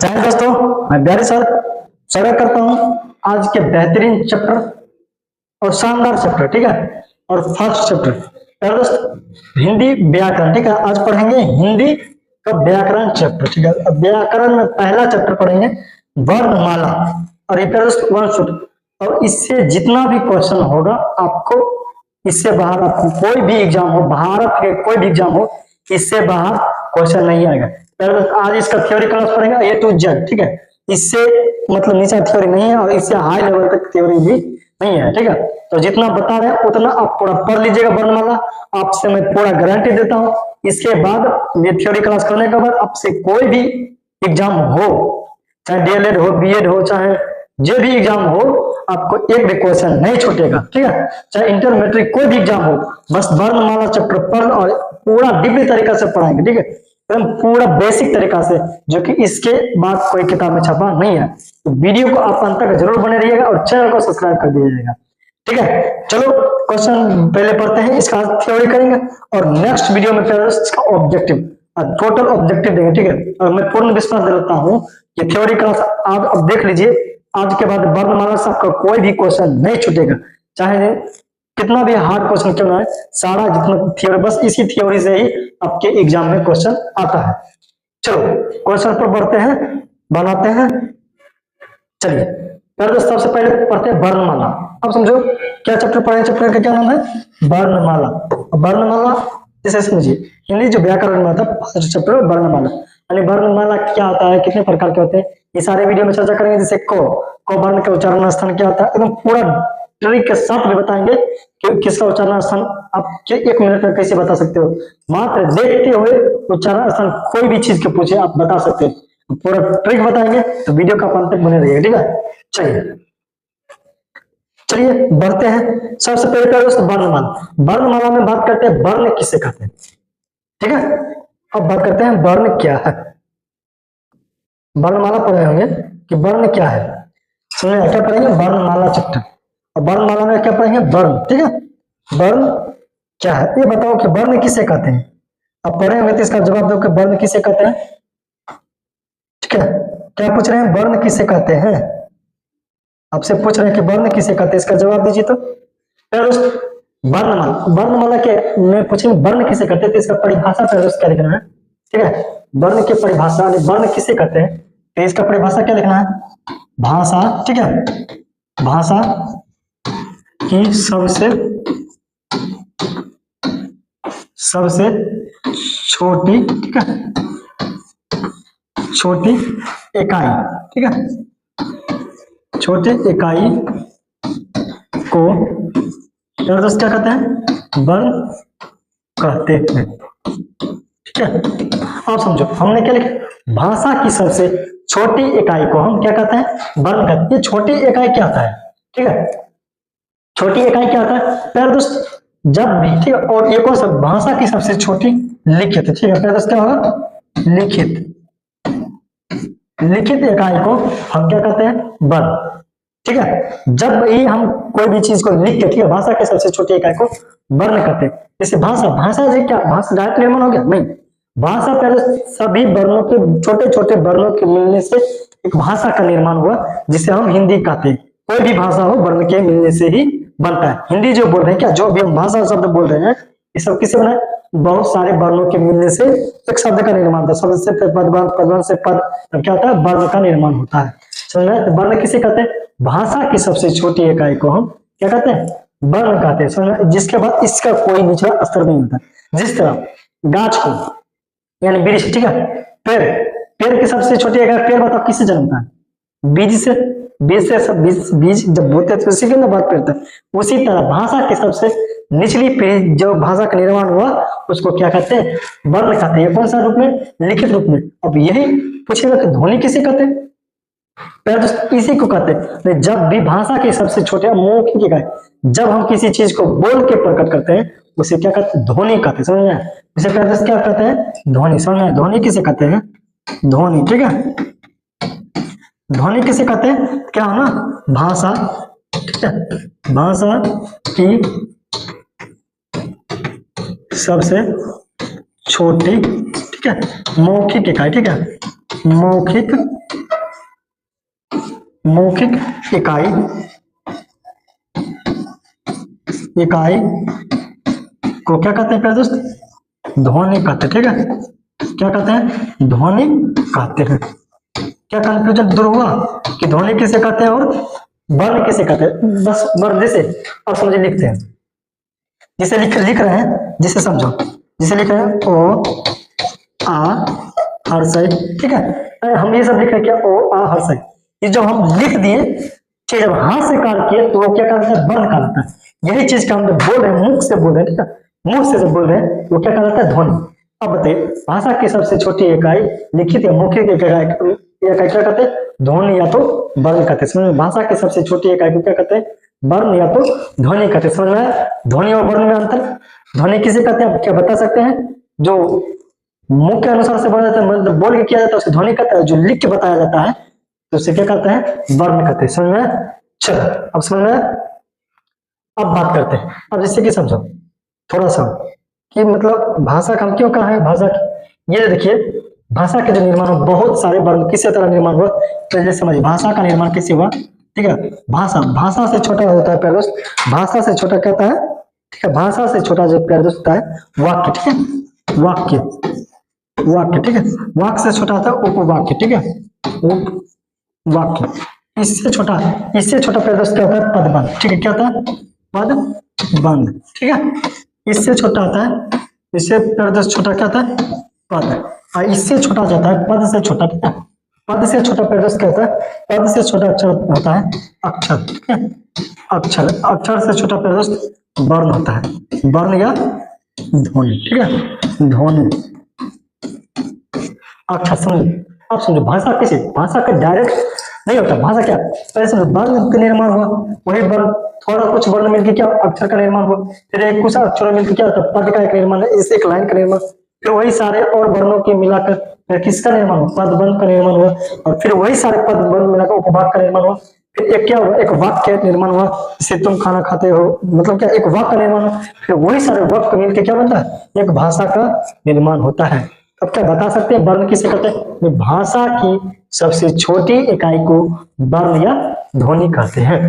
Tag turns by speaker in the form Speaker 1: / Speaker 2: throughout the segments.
Speaker 1: चाहे दोस्तों, मैं बिहारी सर स्वागत करता हूं आज के बेहतरीन चैप्टर और शानदार चैप्टर, ठीक है। और फर्स्ट चैप्टर प्यारे दोस्त हिंदी व्याकरण, ठीक है। आज पढ़ेंगे हिंदी का व्याकरण चैप्टर, ठीक है। अब व्याकरण में पहला चैप्टर पढ़ेंगे वर्णमाला। और ये प्यारे दोस्त वन शूट, और इससे जितना भी क्वेश्चन होगा आपको, इससे बाहर आपको कोई भी एग्जाम हो, भारत के कोई भी एग्जाम हो, इससे बाहर क्वेश्चन नहीं आएगा। आज इसका थ्योरी क्लास पढ़ेगा A to Z, ठीक है। इससे मतलब नीचे थ्योरी नहीं है और इससे हाई लेवल तक थ्योरी भी नहीं है, ठीक है। तो जितना बता रहे हैं उतना आप पूरा पढ़ लीजिएगा वर्णमाला, आपसे मैं पूरा गारंटी देता हूँ। इसके बाद ये थ्योरी क्लास करने के बाद आपसे कोई भी एग्जाम हो, चाहे DLED हो, B.Ed हो, चाहे जो भी एग्जाम हो, आपको एक भी क्वेश्चन नहीं छूटेगा, ठीक है। चाहे इंटर मैट्रिक कोई भी एग्जाम हो, बस वर्णमाला चैप्टर पढ़ और पूरा डीपली तरीका से पढ़ाएंगे, ठीक है। एकदम पूरा बेसिक तरीका से, जो कि इसके बाद कोई किताब में छपा नहीं है। तो वीडियो को आप अंत तक जरूर बने रहिएगा और चैनल को सब्सक्राइब कर दीजिएगा, ठीक है। चलो क्वेश्चन पहले पढ़ते हैं, इसका थ्योरी करेंगे और नेक्स्ट वीडियो में फिर इसका ऑब्जेक्टिव, टोटल ऑब्जेक्टिव देंगे, ठीक है। और मैं पूर्ण विश्वास दिलाता हूँ कि थ्योरी क्लास आप अब देख लीजिए, आज के बाद वर्णमाला से आपका कोई भी क्वेश्चन नहीं छूटेगा, चाहे कितना भी हार्ड क्वेश्चन क्यों ना है। सारा जितना थ्योरी, बस इसी थ्योरी से ही आपके एग्जाम में क्वेश्चन आता है। चलो क्वेश्चन पर बढ़ते हैं, बनाते हैं। चलिए पहले सबसे पहले पढ़ते हैं वर्णमाला। अब समझो क्या चैप्टर पढ़े, चैप्टर का क्या नाम है वर्णमाला। वर्णमाला जैसे समझिए, हिंदी जो व्याकरण में आता है चैप्टर वर्णमाला, यानी वर्णमाला क्या होता है, कितने प्रकार के होते हैं, ये सारे वीडियो में चर्चा करेंगे। जैसे को वर्ण का उच्चारण स्थान क्या होता है, एकदम पूरा ट्रिक के साथ भी बताएंगे कि किसका उच्चारण स्थान आप 1 मिनट में कैसे बता सकते हो। मात्र देखते हुए उच्चारण स्थान कोई भी चीज के पूछे आप बता सकते हो, पूरा ट्रिक बताएंगे। तो वीडियो का अंत तक बने रहिएगा, ठीक है। चलिए बढ़ते हैं। सबसे पहले दोस्तों वर्णमाला। वर्णमाला में बात करते हैं वर्ण किसे कहते हैं, ठीक है। अब बात करते हैं वर्ण क्या है। वर्णमाला पढ़े होंगे कि वर्ण क्या है, सुनिए क्या पढ़ेंगे वर्णमाला चैप्टर। और वर्णमाला में क्या पढ़ेंगे वर्ण, ठीक है। वर्ण क्या है ये बताओ कि वर्ण किसे कहते हैं। अब पढ़े होंगे तो इसका जवाब दो कि वर्ण किसे कहते हैं, ठीक है। क्या पूछ रहे हैं, वर्ण किसे कहते हैं, आपसे पूछ रहे हैं कि वर्ण किसे कहते हैं, इसका जवाब दीजिए। तो वर्णमाला, वर्णमाला के मैं पूछेंगे वर्ण किसे कहते हैं, तो इसका परिभाषा क्या लिखना है, ठीक है। वर्ण की परिभाषा, वर्ण किसे कहते हैं, तो इसका परिभाषा क्या लिखना है, भाषा, ठीक है। भाषा की सबसे छोटी, ठीक है, छोटी इकाई, ठीक है। छोटी इकाई को दोस्त क्या कहते हैं, वर्ण कहते हैं, ठीक है। आप समझो हमने क्या लिखा, भाषा की सबसे छोटी इकाई को हम क्या कहते हैं, वर्ण कहते हैं। ये छोटी इकाई क्या होता है, ठीक है। छोटी इकाई क्या होता है प्यारे दोस्त, जब भी, ठीक है। और एक और भाषा की सबसे छोटी लिखित, ठीक है प्यारे दोस्त, क्या होगा लिखित, लिखित इकाई को हम क्या कहते हैं वर्ण, ठीक है। जब ही हम कोई भी चीज को लिख के, ठीक है, भाषा के सबसे छोटी इकाई को वर्ण कहते हैं। जैसे भाषा, भाषा से क्या भाषा डायरेक्ट निर्माण हो गया, नहीं। भाषा पहले सभी वर्णों के, छोटे छोटे वर्णों के मिलने से एक भाषा का निर्माण हुआ, जिसे हम हिंदी कहते हैं। कोई भी भाषा हो वर्ण के मिलने से ही बनता है। हिंदी जो बोल रहे हैं, क्या जो भी हम भाषा शब्द बोल रहे हैं, ये सब किससे बना है, बहुत सारे वर्णों के मिलने से एक शब्द का निर्माण होता है। शब्द से पद, पद से पद, क्या होता है, वर्ण का निर्माण होता है। समझ में? तो वर्ण किसे कहते हैं, भाषा की सबसे छोटी इकाई को हम क्या कहते हैं, वर्ण कहते हैं। समझ में? जिसके बाद इसका कोई निचला स्तर नहीं होता। जिस तरह गाछ को, यानी वृक्ष, ठीक है, पेड़, पेड़ की सबसे छोटी इकाई, पेड़ बताओ किससे जन्मता है, बीज से। बीज से सब बीज जब बोते हैं तो उसी के ना बात करते हैं। उसी तरह भाषा की सबसे निचली पीढ़ी जो भाषा का निर्माण हुआ, उसको क्या कहते हैं, वर्ण कहते हैं। कौन सा रूप में, लिखित रूप में। अब यही पूछेगा कि ध्वनि किसे कहते हैं, इसी को कहते हैं। जब भी भाषा के सबसे छोटे मौखिक इकाई, जब हम किसी चीज को बोल के प्रकट करते हैं, उसे क्या कहते हैं, ध्वनि कहते हैं। समझ में? इसे क्या कहते हैं, ध्वनि। समझ में? ध्वनि किसे कहते हैं, ध्वनि, ठीक है। ध्वनि किसे कहते हैं, क्या हो ना, भाषा, ठीक है, भाषा की सबसे छोटी, ठीक है, मौखिक इकाई, ठीक है, मौखिक मौखिक इकाई को क्या कहते हैं प्यारे दोस्त? ध्वनि कहते हैं। ठीक है, क्या कहते हैं? ध्वनि कहते हैं। क्या कंफ्यूजन दूर हुआ कि ध्वनि किसे कहते हैं और वर्ण किसे कहते हैं? बस वर्ण जैसे और समझे लिखते हैं, जिसे लिख रहे हैं, जिसे समझो, जिसे लिख रहे हैं ओ आ हर्षय। ठीक है, हम ये सब लिख रहे हैं क्या? ओ आ हर्षय। ये जब हम लिख दिए, ठीक है, जब हाथ से काट किए तो वो क्या कहता है? वर्ण कहलाता है। यही चीज का हम जब बोल रहे हैं, मुख से बोल रहे हैं, ठीक है, मुंह से जब बोल रहे हैं वो क्या कहलाता है? ध्वनि। अब बताइए, भाषा की सबसे छोटी इकाई लिखित या मौखिक इकाई क्या कहते हैं? ध्वनि या तो वर्ण कहते हैं। समझ में? भाषा की सबसे छोटी इकाई को क्या कहते हैं? वर्ण या तो ध्वनि कहते हैं। समझ में? ध्वनि और वर्ण में अंतर। ध्वनि किसे कहते हैं, आप क्या बता सकते हैं? जो मुख के अनुसार से बोला जाता है, मतलब बोल के किया जाता है, उसे ध्वनि कहता है। जो लिख के बताया जाता है तो उसे क्या कहते हैं? वर्ण कहते हैं। समझ में? चलो, अब समझ में? अब बात करते हैं, अब जैसे कि समझो थोड़ा सा कि मतलब भाषा का हम क्यों कहा है भाषा की। ये देखिए, भाषा के जो निर्माण हो, बहुत सारे वर्ण किसी तरह निर्माण हुआ। तो जैसे समझिए, भाषा का निर्माण कैसे हुआ? ठीक है, भाषा से छोटा होता है प्यारे दोस्त। भाषा से छोटा क्या होता है? ठीक है, भाषा से छोटा जो प्यारे दोस्त होता है वाक्य। ठीक है, वाक्य। ठीक है, वाक्य से छोटा होता है उपवाक्य। ठीक है, उपवाक्य। इससे छोटा प्यारे दोस्त क्या होता है? पदबंध। ठीक है, क्या होता है? पदबंध। ठीक है, इससे छोटा होता है, इससे प्यारे दोस्त छोटा क्या होता है? पद। और इससे छोटा जाता है पद से छोटा। ठीक है, पद से छोटा प्यारे दोस्त क्या होता है? पद से छोटा अक्षर होता है अक्षर। ठीक है, अक्षर से छोटा प्यारे दोस्त वर्ण होता है, वर्ण या ध्वनि। ठीक है, ध्वनि अक्षर। समझ? आप समझो, भाषा कैसे? भाषा का डायरेक्ट नहीं होता। भाषा क्या? पहले समझो, वर्ण का निर्माण हुआ, वही वर्ण थोड़ा कुछ वर्ण मिलकर क्या अक्षर का निर्माण हुआ, फिर एक कुछ अक्षरों मिलकर क्या होता है? पद का एक निर्माण है, इस एक लाइन का निर्माण, फिर वही सारे और वर्णों के मिलाकर फिर किसका निर्माण हुआ? पदबंध का निर्माण हुआ, और फिर वही सारे पदबंध मिलाकर उपवाक्य का निर्माण हुआ। फिर एक क्या हुआ? एक वाक्य निर्माण हुआ, जैसे तुम खाना खाते हो, मतलब क्या? एक वाक्य का निर्माण हुआ, फिर वही सारे वाक्य मिलकर क्या बनता है? एक भाषा का निर्माण होता है। अब क्या बता सकते हैं वर्ण किसे कहते हैं? भाषा की सबसे छोटी इकाई को वर्ण या ध्वनि कहते हैं।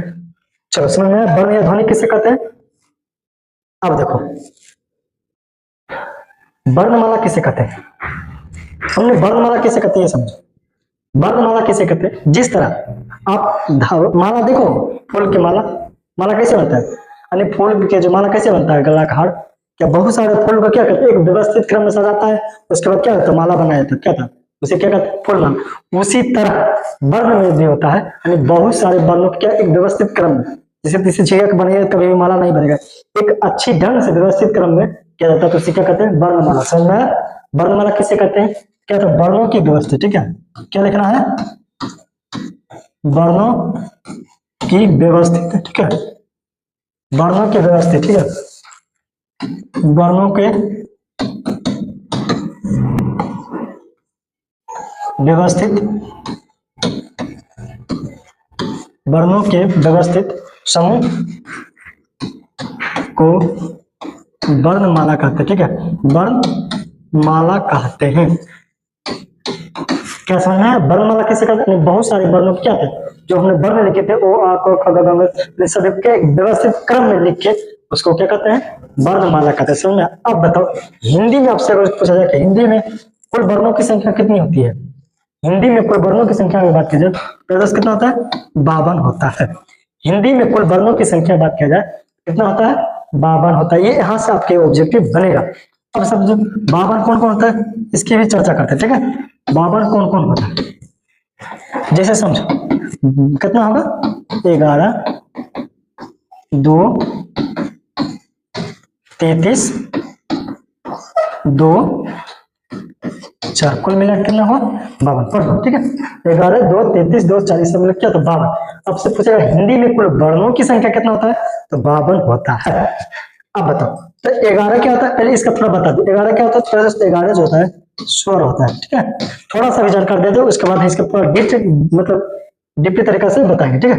Speaker 1: चलो समझ में? वर्ण या ध्वनि किसे कहते हैं? अब देखो, वर्णमाला किसे कहते हैं? हमने वर्णमाला किसे कहते हैं ये समझो। वर्णमाला किसे कहते हैं? जिस तरह आप माला देखो, फूल की माला कैसे बनता है? यानी फूल के जो माला कैसे बनता है? गला का हार। क्या बहुत सारे फूल को क्या कहते हैं? एक व्यवस्थित क्रम में सजाता है, उसके बाद क्या होता है? माला बनाया जाता है। क्या था? उसे क्या कहते हैं? फूल माला। उसी तरह वर्ण में भी होता है, यानी बहुत सारे वर्णों क्या एक व्यवस्थित क्रम में, जैसे किसी जगह बनेगा कभी भी माला नहीं बनेगा, एक अच्छी ढंग से व्यवस्थित क्रम में क्या जाता है, तो उसे क्या कहते हैं? वर्णमाला। समझ में? वर्णमाला किसे कहते हैं? क्या तो वर्णों की व्यवस्था। ठीक है, क्या लिखना है? वर्णों की व्यवस्थित। ठीक है, वर्णों के व्यवस्थित। ठीक है, वर्णों के व्यवस्थित, वर्णों के व्यवस्थित समूह को वर्णमाला कहते हैं। ठीक है, वर्णमाला कहते हैं। क्या समझ में? वर्णमाला किसे कहते हैं? बहुत सारे वर्णों क्या थे जो हमने वर्ण लिखे थे, ओ आ क ख ग घ, सभी के व्यवस्थित क्रम में लिख के उसको क्या कहते हैं? वर्णमाला कहते हैं। समझ में? अब बताओ, हिंदी में आपसे अगर पूछा जाए कि हिंदी में कुल वर्णों की संख्या कितनी होती है? हिंदी में कुल वर्णों की संख्या की बात की जाए तो कितना होता है? 52 होता है। हिंदी में कुल वर्णों की संख्या बात किया जाए कितना होता है? 52 होता है। ये यहाँ से आपके ऑब्जेक्टिव बनेगा। अब समझो 52 कौन कौन होता है, इसकी भी चर्चा करते हैं। ठीक है, 52 कौन कौन होता है? जैसे समझो कितना होगा? 11, 2, 33, 2, 4, कुल मिला कितना हुआ? 52। पढ़ लो। ठीक है, 11, 2, 33, 2, 40 सब मिला क्या? तो 52। अब से पूछेगा हिंदी में कुल वर्णों की संख्या कितना होता है? तो 52 होता है। अब बताओ, तो 11 क्या होता है? पहले इसका थोड़ा बता दो, 11 क्या होता है? 11 जो होता है स्वर होता है। ठीक है, थोड़ा सा भी जानकारी दे दो, उसके बाद इसका पूरा मतलब डीपली तरीका से बताएंगे। ठीक है,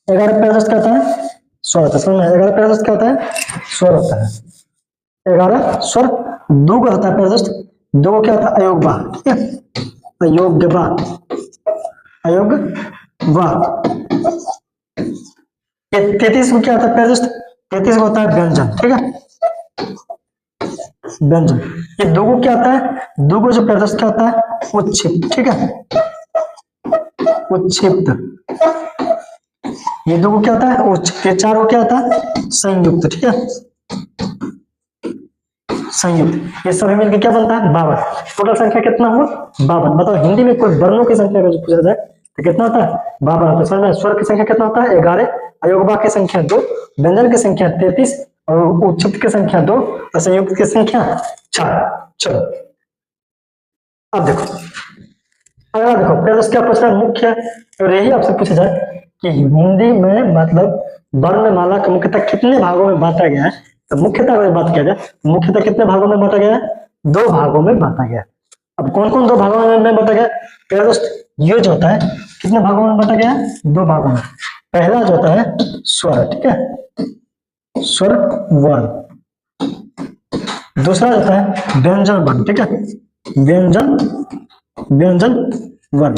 Speaker 1: 11 क्या होता है? स्वर होता है। समझ में? 11 क्या होता है? स्वर होता है। 11 स्वर। 2 का होता है दोस्त, 2 क्या होता है? अयोग्य। ठीक है, अयोग्य, वाह। 33 को क्या होता है पहले दोस्त? 33 को होता है व्यंजन, ठीक है, व्यंजन। ये 2 को क्या होता है? 2 को जो पहले दोस्त क्या होता है? उच्छिप्त, ठीक है, उच्छिप्त। ये 2 को क्या होता है? उच्छिप्त। ये 4 को क्या होता है? संयुक्त, ठीक है, संयुक्त। ये सभी मिलकर क्या बनता है? 52। टोटल संख्या कितना हुआ? 52। बताओ हिंदी में कोई वर्णों की संख्या का जो पूछा जाए तो कितना होता है? 52। तो समझ में, स्वर की संख्या कितना होता है? 11, अयोगवा की संख्या 2, व्यंजन की संख्या 33 और उच्छिप्त की संख्या 2 और संयुक्त की संख्या 4। चलो अब देखो, अगला देखो, पहले क्या पूछ रहा है? मुख्य। और यही आपसे पूछा जाए कि हिंदी में मतलब वर्णमाला को मुख्यतः कितने भागों में बांटा गया है? तो मुख्यतः अगर बात किया जाए, मुख्यतः कितने भागों में बांटा गया है? 2 भागों में बांटा गया है। अब कौन कौन 2 भागों में बांटा गया? पहला दोस्त ये जो होता है कितने भागों में बांटा गया है? 2 भागों में। पहला जो होता है स्वर, ठीक है, स्वर वर्ण। दूसरा होता है व्यंजन वर्ण, ठीक है, व्यंजन, व्यंजन वर्ण।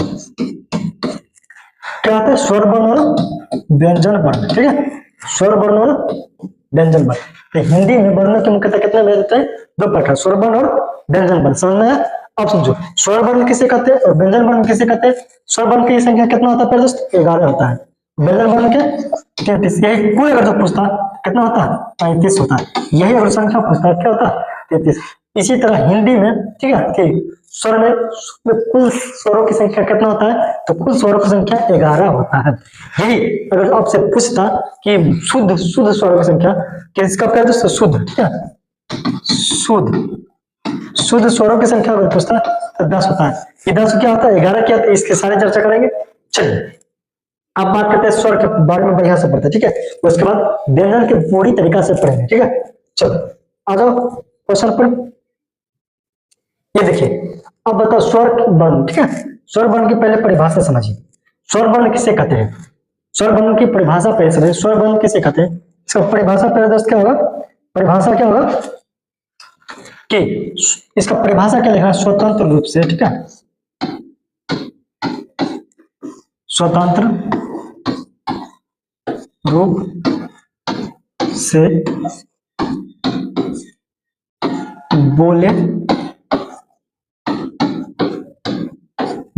Speaker 1: क्या होता है? स्वर वर्ण और व्यंजन वर्ण, ठीक है, स्वर वर्ण और व्यंजन वर्ण। तो हिंदी में वर्णों के मुख्यतः कितने मिलते हैं? 2 प्रकार, स्वर वर्ण और व्यंजन वर्ण। समझ में आया? अब समझो, स्वर वर्ण किसे कहते हैं और व्यंजन वर्ण किसे कहते हैं? स्वर वर्ण की संख्या कितना होता है पहले दोस्त? 11 होता है। व्यंजन वर्ण के 33। यही पूरे अगर जो पूछता कितना होता है? 35 होता है। यही अगर संख्या पूछता क्या होता है? 33। इसी तरह हिंदी में, ठीक है, कि स्वर में कुल स्वरों की संख्या कितना होता है? तो कुल स्वरों की संख्या 11 होता है। यही अगर आपसे पूछता कि शुद्ध शुद्ध स्वरों की संख्या किसका कहते हैं? शुद्ध, ठीक है, शुद्ध शुद्ध स्वरों की संख्या अगर पूछता तो 10 होता है। ये 10 क्या होता है? 11 क्या होता है? इसके सारे चर्चा करेंगे। चलिए अब बात करते हैं स्वर के बारे में, बढ़िया से पढ़ते हैं, ठीक है, उसके बाद व्यंजन के पूरी तरीका से पढ़ेंगे, ठीक है। चलो आ जाओ क्वेश्चन पर। ये देखिए, अब बताओ स्वर वर्ण, ठीक है, स्वर वर्ण की पहले परिभाषा समझिए। स्वर वर्ण किसे कहते हैं? स्वर वर्ण की परिभाषा पहले समझिए। स्वर वर्ण किसे कहते हैं? इसका परिभाषा पहले दोस्त क्या होगा? परिभाषा क्या होगा कि इसका परिभाषा क्या लिखा है? स्वतंत्र रूप से, ठीक है, स्वतंत्र रूप से बोले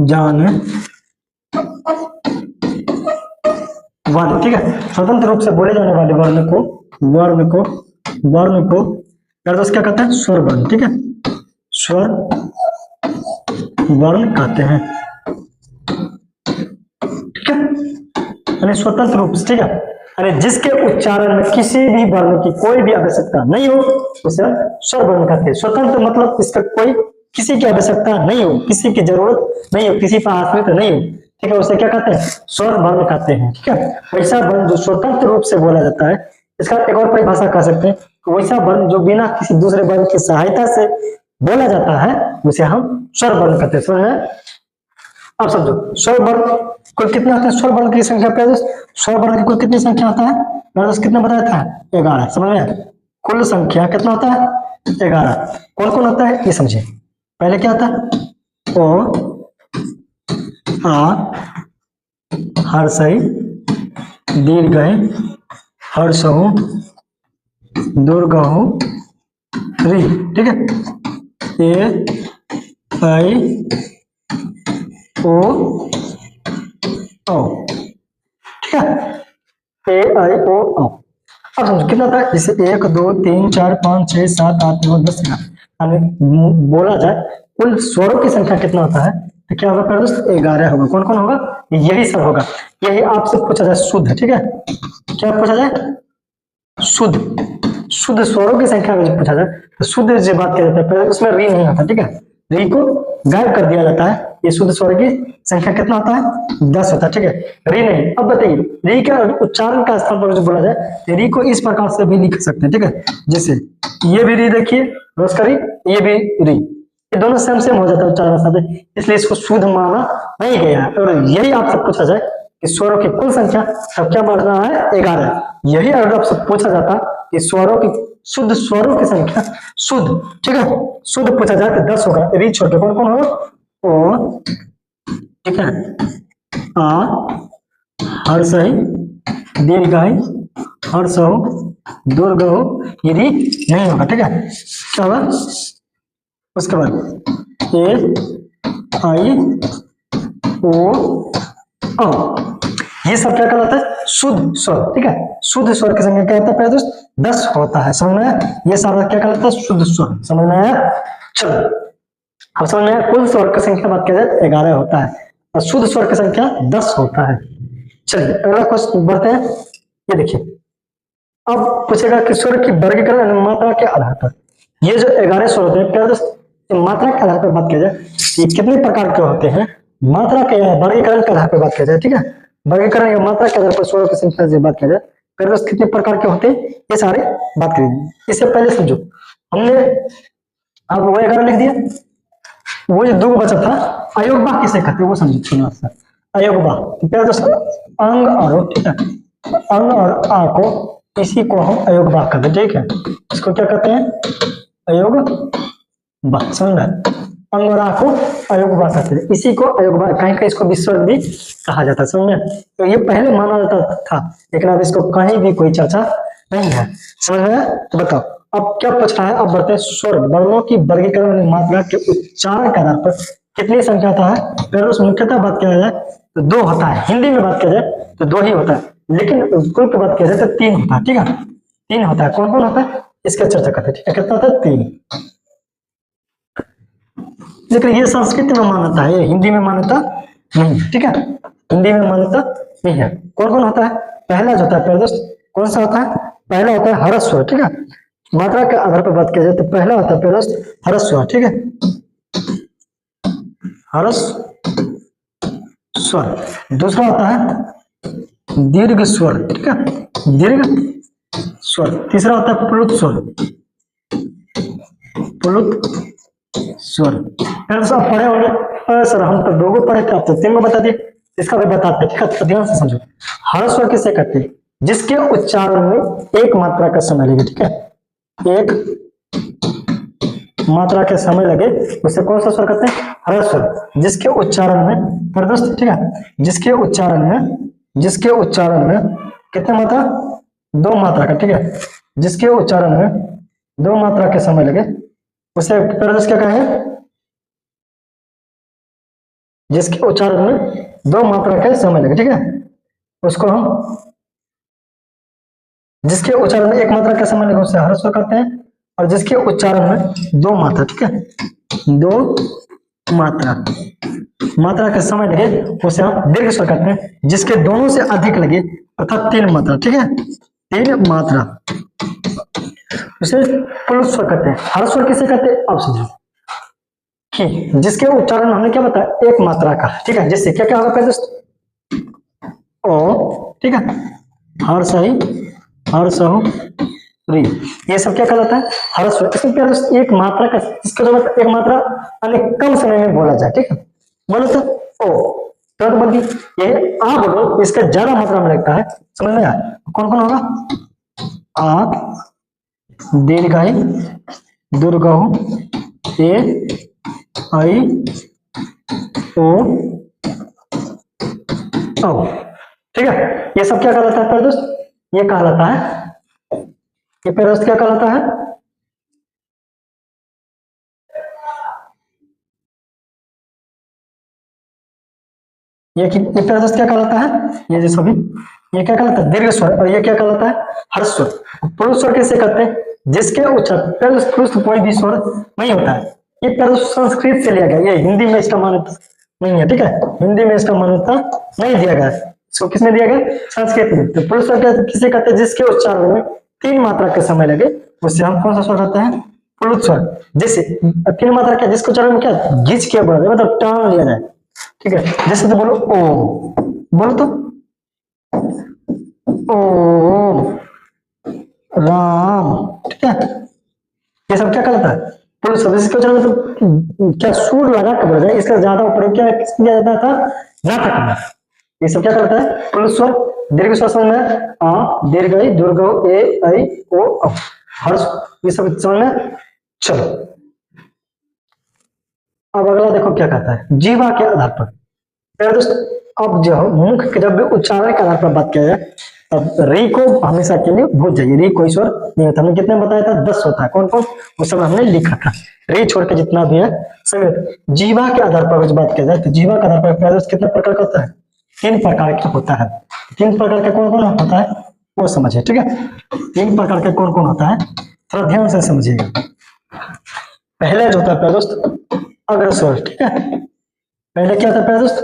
Speaker 1: जाने वाले, ठीक है, स्वतंत्र रूप से बोले जाने वाले वर्ण को क्या कहते हैं? स्वर वर्ण, ठीक है, स्वर वर्ण कहते हैं, ठीक है, यानी स्वतंत्र रूप से, ठीक है, यानी जिसके उच्चारण में किसी भी वर्ण की कोई भी आवश्यकता नहीं हो उसे स्वर वर्ण कहते हैं। स्वतंत्र मतलब इसका कोई किसी की आवश्यकता नहीं हो, किसी की जरूरत नहीं हो, किसी पर आश्रित नहीं हो, ठीक है, उसे क्या कहते हैं? स्वर वर्ण कहते हैं, ठीक है। वैसा वर्ण जो स्वतंत्र रूप से बोला जाता है, इसका एक और परिभाषा कह सकते हैं, वैसा वर्ण जो बिना किसी दूसरे वर्ण की सहायता से बोला जाता है उसे हम स्वर वर्ण कहते हैं। समझ में? अब समझो, स्वर वर्ण कुल कितने होते हैं? स्वर वर्ण की संख्या पे स्वर वर्ण की कुल कितनी संख्या होता है? कितना बताया था? 11। समझ में? कुल संख्या कितना होता है? 11। कौन कौन होता है ये समझिए। पहले क्या होता है? ओ आ हर्षई दीर्घई हर्षहु दुर्गहु री, ठीक है, ए आई ओ ओ, ठीक है, ए आई ओ ओ। अब समझो कितना था? जैसे 1 2 3 4 5 6 7 8 9 10 बोला जाए कुल स्वरों की संख्या कितना होता है? तो क्या होगा दोस्त? 11 होगा। कौन कौन होगा? यही सब होगा। यही आपसे पूछा जाए शुद्ध, ठीक है, क्या पूछा जाए? शुद्ध शुद्ध स्वरों की संख्या में पूछा जाए तो शुद्ध से बात किया जाता है, पहले उसमें री नहीं आता, ठीक है, री को गायब कर दिया जाता है। ये शुद्ध स्वर की संख्या कितना होता है? 10 होता है, ठीक है, री नहीं। अब बताइए री का उच्चारण का स्थान पर जो बोला जाए, री को इस प्रकार से भी लिख सकते हैं, ठीक है, जैसे ये भी री देखिए रोज का री, ये भी री, ये दोनों सेम सेम हो जाता है उच्चारण साथ, इसलिए इसको शुद्ध माना नहीं गया है। और यही आपसे पूछा जाए कि स्वरों की कुल संख्या अब क्या बढ़ रहा है? 11। यही अगर आपसे पूछा जाता कि स्वरों की शुद्ध स्वरों की संख्या शुद्ध, ठीक है, शुद्ध पूछा जाए तो 10 होगा। री छोड़ के कौन कौन होगा? ओ, ठीक है, आ हर्ष ही दीर्घ ही हर्ष हो दुर्ग हो यदि नहीं होगा, ठीक है। क्या होगा उसके बाद ए आई ओ औ, ये सब क्या कहलाता है शुद्ध स्वर, ठीक है। शुद्ध स्वर की संख्या क्या होता है दोस्त 10 होता है, समझ में आया? ये सारा क्या कहलाता है शुद्ध स्वर, समझ में आया? चलो अब समझ में आया, कुल स्वर की संख्या बात किया जाए 11 होता है और शुद्ध स्वर की संख्या 10 होता है। चलिए अगला क्वेश्चन बढ़ते हैं। ये देखिए अब पूछेगा कि स्वर की वर्गीकरण मात्रा के आधार पर, ये जो 11 स्वर होते हैं क्या दोस्त मात्रा के आधार पर बात किया जाए ये कितने प्रकार के होते हैं, मात्रा के वर्गीकरण के आधार पर बात किया जाए, ठीक है। वर्गीकरण या मात्रा के आधार पर स्वरों की संख्या से बात किया जाए फिर दोस्त कितने प्रकार के होते हैं ये सारे बात करेंगे। इससे पहले समझो हमने अब वो 11 लिख दिया, वो जो दो बचा था अयोगबा किसे कहते हैं वो समझो सुनो सर। अयोगबा तो दोस्त अंग और, ठीक है, अंग और आ को इसी को हम अयोगबा कहते हैं, ठीक है। इसको क्या कहते हैं अयोगबा, समझ में? अंग और आ को अयोगबा कहते हैं, इसी को अयोगबा कहीं कहीं इसको विसर्ग भी कहा जाता है, समझ में? तो ये पहले माना जाता था लेकिन अब इसको कहीं भी कोई चर्चा नहीं है, समझ में? तो बताओ अब क्या पूछ रहा है। अब बढ़ते हैं स्वर वर्णों की वर्गीकरण मात्रा के उच्चारण के आधार पर कितनी संख्या होता है। फिर उस मुख्यतः बात किया जाए तो 2 होता है, हिंदी में बात किया जाए तो 2 ही होता है, लेकिन कुल की बात किया जाए तो 3 होता है, ठीक है। 3 होता है, कौन कौन होता है इसका चर्चा करते हैं, ठीक है। कितना होता है 3, लेकिन ये संस्कृत में मान्यता है, ये हिंदी में मान्यता नहीं है, ठीक है। हिंदी में मान्यता नहीं है। कौन कौन होता है, पहला जो होता है दोस्त कौन सा होता है, पहला होता है हर्ष स्वर, ठीक है। मात्रा के आधार पर बात किया जाए तो पहला होता है दोस्त हर्ष स्वर, ठीक है, हर्ष स्वर। दूसरा होता है दीर्घ स्वर, ठीक है, दीर्घ स्वर। तीसरा होता है प्लुत स्वर, प्लुत स्वर। फिर सब पढ़े होंगे सर हम तो 2 को पढ़े थे, आप तो 3 को बता दिए, इसका भी बताते, ठीक है। तो ध्यान से समझो हर्ष स्वर किसे कहते हैं, जिसके उच्चारण में एक मात्रा का समय लगे, ठीक है, एक मात्रा के समय लगे उसे कौन सा स्वर कहते हैं हर्ष स्वर। जिसके उच्चारण में प्रदस्त, ठीक है, जिसके उच्चारण में कितने मात्रा 2 मात्रा का, ठीक है, जिसके उच्चारण में 2 मात्रा के समय लगे उसे प्रदस्त क्या कहें, जिसके उच्चारण में 2 मात्रा के समय लगे, ठीक है, उसको हम जिसके उच्चारण में 1 मात्रा का समय लगे उसे हर्ष स्वर कहते हैं, और जिसके उच्चारण में 2 मात्रा, ठीक है, 2 मात्रा के समय लगे उसे हम दीर्घ स्वर कहते हैं। जिसके दोनों से अधिक लगे अर्थात 3 मात्रा, ठीक है, 3 मात्रा उसे प्लुत स्वर कहते हैं। हर्ष स्वर किसे कहते हैं अब समझो कि जिसके उच्चारण हमने क्या बताया 1 मात्रा का, ठीक है, जिससे क्या क्या होगा पहले ओ, ठीक है, हर्ष ही हर्ष हो री, ये सब क्या कहलाता है हर्ष स्वर। इसमें क्या 1 मात्रा का, इसका जो 1 मात्रा अनेक कम समय में बोला जाए, ठीक है। बोलो तो ओ तो बल्कि ये आ बोलो इसका ज्यादा मात्रा में लगता है, समझ में आया? कौन कौन होगा आ दीर्घाई दुर्गहु ए आई ओ औ, ठीक है। ये सब क्या कहलाता है दोस्त, ये कहलाता है, ये दोस्त क्या कहलाता है, ये दोस्त क्या कहलाता है, ये जो सभी ये क्या कहलाता है दीर्घ स्वर, और ये क्या कहलाता है हर्ष स्वर। प्लुत स्वर किसे कहते हैं, जिसके उच्चारण प्लुत कोई भी स्वर नहीं होता है। ये संस्कृत से लिया गया, ये हिंदी में इसका मान्यता नहीं है, ठीक है, हिंदी में इसका मान्यता नहीं दिया गया, इसको किसने दिया गया संस्कृत में। तो प्लुत स्वर किसे कहते हैं, जिसके उच्चारण में 3 मात्रा के समय लगे उससे हम कौन सा स्वर कहते हैं प्लुत स्वर। जैसे 3 मात्रा क्या, जिसके उच्चारण में क्या घिंच के बोला जाए, मतलब टान लिया जाए, ठीक है। जैसे तो बोलो ओ, बोलो तो ओ राम, ठीक है, ये सब क्या कहलाता है प्लुत स्वर। जिसके उच्चारण मतलब क्या सूर लगा के बोला जाए, इसका ज्यादा उपयोग क्या किया जाता था नाटक में। ये सब क्या करता है प्लुत स्वर। दीर्घ स्वर समझ में आ दीर्घ आई दुर्ग ए आई ओ हर्ष, ये सब समझ में। चलो अब अगला देखो क्या कहता है जीवा के आधार पर। दोस्त अब जो मुख के जब भी उच्चारण के आधार पर बात किया जाए तब री को हमेशा के लिए भूल जाइए, री कोई स्वर नहीं होता। हमने कितने बताया था, 10 होता है। कौन कौन, वो सब हमने लिखा था। री छोड़ के जितना भी है सभी। जीवा के आधार पर बात किया जाए तो जीवा के आधार पर प्रयास कितने प्रकार का होता है, 3 प्रकार का होता है। 3 प्रकार का कौन कौन होता है वो समझिए, ठीक है। 3 प्रकार का कौन कौन होता है थोड़ा ध्यान से समझिएगा। पहले जो होता है दोस्त अग्रस्वर, ठीक है। पहले क्या था दोस्त,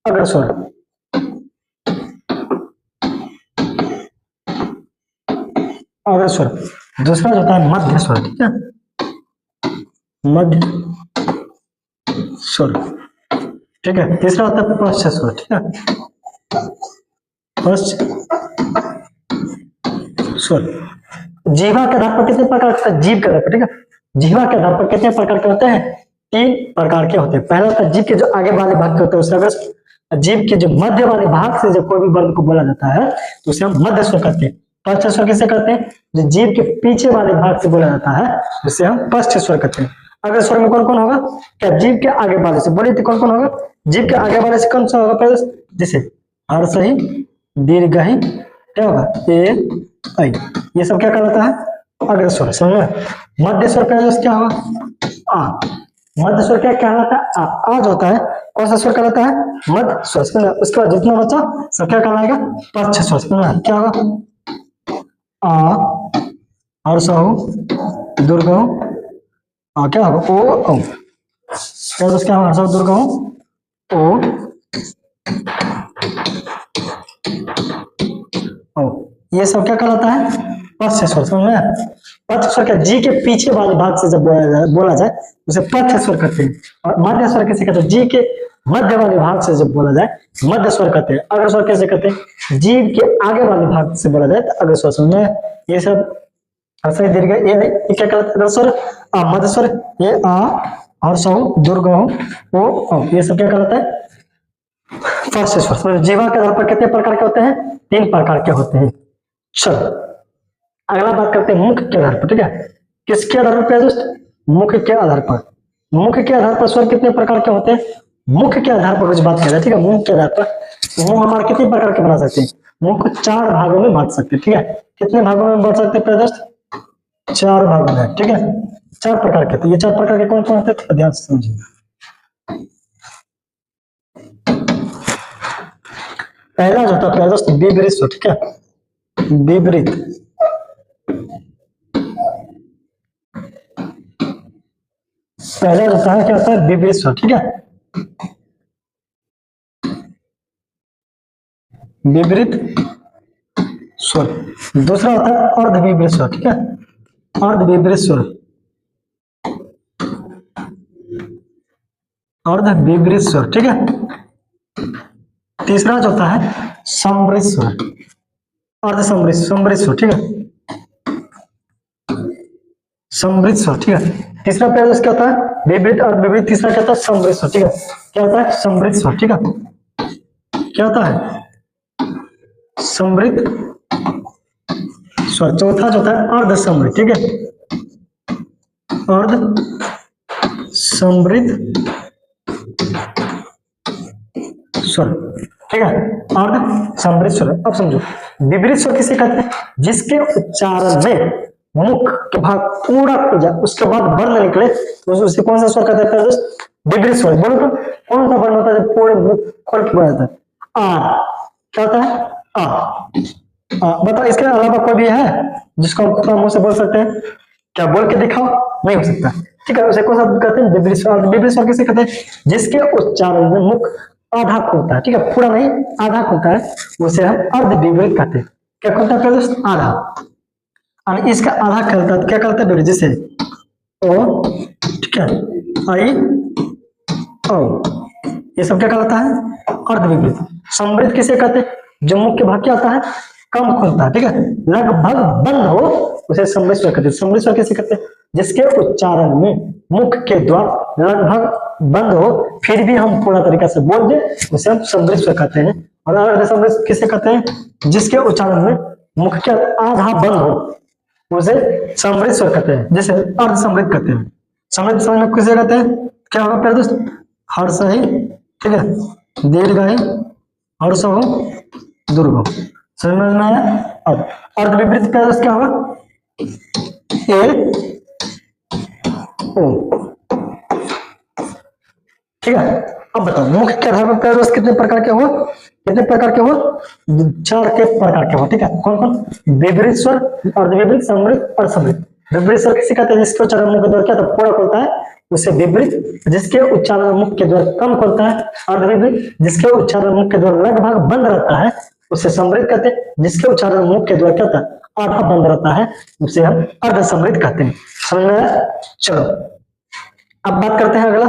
Speaker 1: अग्रस्वर। अग्रस्वर। दूसरा जो होता है मध्य स्वर, ठीक है, मध्य स्वर, ठीक है। तीसरा होता है पश्च स्वर, ठीक है, पश्च स्वर। जीवा के आधार पर कितने प्रकार का, जीव के आधार पर, ठीक है, जीवा के आधार पर कितने प्रकार के होते हैं, 3 प्रकार के होते हैं। पहला होता है जीव के जो आगे वाले भाग के होते हैं उसे अग्रस्वर। जीव के जो मध्य वाले भाग से जब कोई भी वर्ग को बोला जाता है तो उसे हम मध्य स्वर कहते हैं। पश्च स्वर किसे कहते हैं, जो जीव के पीछे वाले भाग से बोला जाता है उसे हम पश्च स्वर कहते हैं। अग्रस्वर में कौन कौन होगा, क्या जीव के आगे वाले से, बोलिए तो कौन कौन होगा, जीव के आगे वाले से कौन सा होगा पहले, जैसे हर्ष ही, दीर्घ ही, क्या होगा ए ऐ, ये सब क्या कहलाता है अग्रस्वर, समझ में। मध्य स्वर क्या होगा आ, मध्य स्वर क्या कहलाता है आ जो होता है कौन सा स्वर कहलाता है, मध्य स्वर। उसके बाद जितना बचा सब क्या कहलाएगा, पश्च स्वर। क्या होगा आ, हर्ष हो, दुर्ग हो, क्या होगा ओ औ, क्या होगा हर्ष दुर्ग हो ओ ओ, ये सब क्या कहलाता है पश्च स्वर, समझ में। पश्च स्वर क्या, जी के पीछे वाले भाग से जब बोला जाए उसे पश्च स्वर कहते हैं। और मध्य स्वर कैसे कहते हैं, जी के मध्य वाले भाग से जब बोला जाए मध्य स्वर कहते हैं। अग्रस्वर कैसे कहते हैं, जीव के आगे वाले भाग से बोला जाए तो अग्रस्वर, समझ में। ये सब हर्ष दीर्घ ये क्या कहलाता है अग्रस्वर। मध्य स्वर ये आ, हर्ष हो, दुर्ग हो ओ, ये सब क्या कहलाता है पश्च स्वर। जीवा के आधार पर कितने प्रकार के होते हैं, 3 प्रकार के होते हैं। चलो अगला बात करते हैं मुख के आधार पर, ठीक है। किसके आधार पर दोस्त, मुख के आधार पर। मुख के आधार पर स्वर कितने प्रकार के होते हैं, मुख के आधार पर कुछ बात कर रहे हैं, ठीक है। मुख के आधार पर मुंह हमारे कितने प्रकार के बना सकते हैं, मुंह को 4 भागों में बांट सकते हैं, ठीक है। कितने भागों में बांट सकते हैं दोस्त, 4 भागों में, ठीक है। 4 प्रकार के, तो ये 4 प्रकार के कौन कौन होते हैं ध्यान से समझिए। पहला जो होता है दोस्त विपरीत स्वर, ठीक है, विपरीत। पहला जो होता है क्या होता है विपरीत स्वर, ठीक है, विपरीत स्वर। दूसरा होता है अर्ध विपरीत स्वर, ठीक है, अर्ध विपरीत स्वर, अर्ध विपरीत स्वर, ठीक है। तीसरा जो होता है समृद्ध स्वर, अर्ध समृद्ध स्वर, ठीक है, समृद्ध स्वर, ठीक है। तीसरा पहले क्या होता है विपरीत अर्ध विपरीत, तीसरा क्या होता है समृद्ध स्वर, ठीक है। क्या होता है समृद्ध स्वर, ठीक है, क्या होता है समृद्ध स्वर। चौथा जो होता है अर्ध समृद्ध, ठीक है, अर्ध समृद्ध स्वर, ठीक है, अर्ध समृद्ध स्वर। अब समझो विपरीत स्वर किसे कहते हैं, जिसके उच्चारण में मुख के भाग पूरा खुल जाए उसके बाद वर्ण निकले तो उसे कौन सा स्वर कहते हैं दोस्त, विपरीत स्वर। बोलो तो कौन सा वर्ण होता है जब पूरे मुख खोल के बोला जाता है, आ, क्या होता है आ। बताओ इसके अलावा कोई भी है जिसको हम खुद मुंह से बोल सकते हैं, क्या बोल के दिखाओ, नहीं हो सकता, ठीक है। उसे कौन सा कहते हैं विपरीत स्वर। विपरीत स्वर किसे कहते हैं, जिसके उच्चारण में मुख आधा खुलता है, ठीक है, पूरा नहीं आधा खुलता है, उसे हम अर्ध विपरीत कहते हैं। क्या खुलता है दोस्त, आधा, और इसका आधा खुलता है क्या कहते हैं, जैसे ओ, ठीक है, आई ओ, ये सब क्या कहलाता है अर्ध विपरीत। समृद्ध किसे कहते हैं, जो मुख के भाग क्या आता है कम खुलता है, ठीक है, लगभग बंद हो उसे समृद्ध स्वर कहते हैं। समृद्ध स्वर किसे कहते हैं, जिसके उच्चारण में मुख के द्वार लगभग बंद हो फिर भी हम पूरा तरीका से बोल दे उसे हम समृद्ध स्वर कहते हैं। और अर्ध समृद्ध किसे कहते हैं, जिसके उच्चारण में मुख के आधा बंद हो उसे समृद्ध स्वर कहते हैं, जैसे अर्ध समृद्ध कहते हैं। समृद्ध स्वर में किसे कहते हैं, क्या होगा पहले दोस्त, हर्ष ही, ठीक है, दीर्घ हर्ष हो दुर्ग हो। समझ में आया? अब अर्ध विपरीत पैरस क्या होगा? ए ओ। ठीक है, अब बताओ मुख्य के आधार पर पैरस कितने प्रकार के हो? कितने प्रकार के हो? 4 के प्रकार के हो। ठीक है, कौन कौन? विपरीत स्वर, अर्धविपरीत, समृद्ध और समृद्ध। विपरीत स्वर किसे कहते हैं? जिसके उच्चारण मुख के द्वारा क्या था पूरा खोलता है उसे विपरीत, जिसके उच्चारण मुख के द्वारा कम खोलता है अर्धविपरीत, जिसके उच्चारण मुख के द्वारा लगभग बंद रहता है उसे समृद्ध कहते हैं, जिसके उच्चारण मुख के द्वारा क्या था आधा बंद रहता है उसे हम अर्ध समृद्ध कहते हैं। समझ में आया? चलो अब बात करते हैं अगला।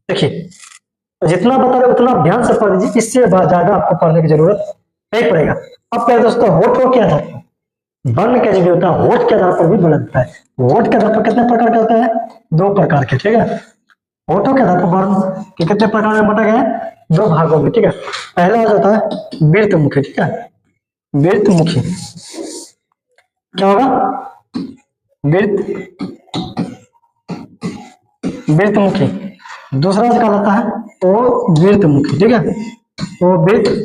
Speaker 1: देखिए जितना बता रहे उतना ध्यान से पढ़ लीजिए, इससे ज्यादा आपको पढ़ने की जरूरत नहीं पड़ेगा। अब क्या दोस्तों, होठ हो क्या था वर्ण का जो होता है होठ के आधार पर भी बोला जाता है। होठ के आधार पर कितने प्रकार के होते हैं? 2 प्रकार के। ठीक है, होठों के आधार पर वर्ण के कितने प्रकार में बांटा गया है? 2 भागों में। ठीक है, पहला हो जाता है वृत्तमुखी। ठीक है, वृत्तमुखी क्या होगा? वृत्तमुखी। दूसरा क्या होता है? वो वृत्तमुखी। ठीक है, वो वृत्तमुखी।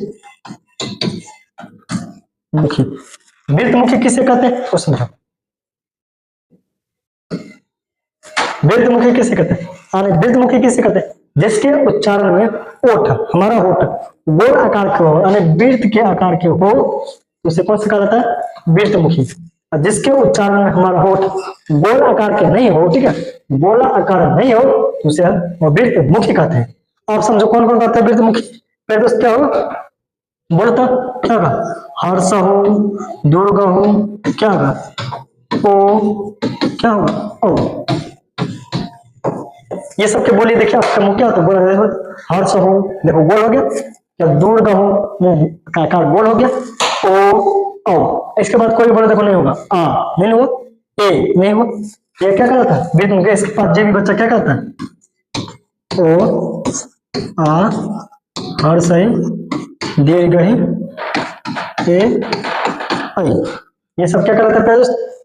Speaker 1: वृत्तमुखी किसे कहते हैं वो समझो। वृत्तमुखी किसे कहते हैं? वृत्तमुखी किसे कहते हैं? जिसके उच्चारण में ओठ, हमारा होठ गोल आकार के हो यानी वृत्त के आकार के हो तो उसे कौन सा कहा जाता है? वृत्तमुखी। और जिसके उच्चारण में हमारा होठ गोल आकार के नहीं हो, ठीक है, गोला आकार नहीं हो तो उसे हम वृत्तमुखी कहते हैं। आप समझो कौन कौन कहते हैं वृत्तमुखी? पहले क्या हो बोलता क्या होगा? हर्ष हो, दुर्ग हो, क्या होगा? ओ, क्या होगा? ओ। ये सबके बोलिए देखिए आपका मुंह क्या होता है? बोला हर्ष हो, देखो गोल हो गया, क्या दुर्ग हो मुंह का आकार गोल हो गया, ओ ओ। इसके बाद कोई बोला देखो नहीं होगा, आ नहीं हुआ, ए नहीं हुआ, ये क्या कहता है? वृत्तमुखी। इसके पास जे भी बच्चा क्या कहता है? ओ आ हर्ष दीर्घ ए ऐ। ये सब क्या कहलाता है?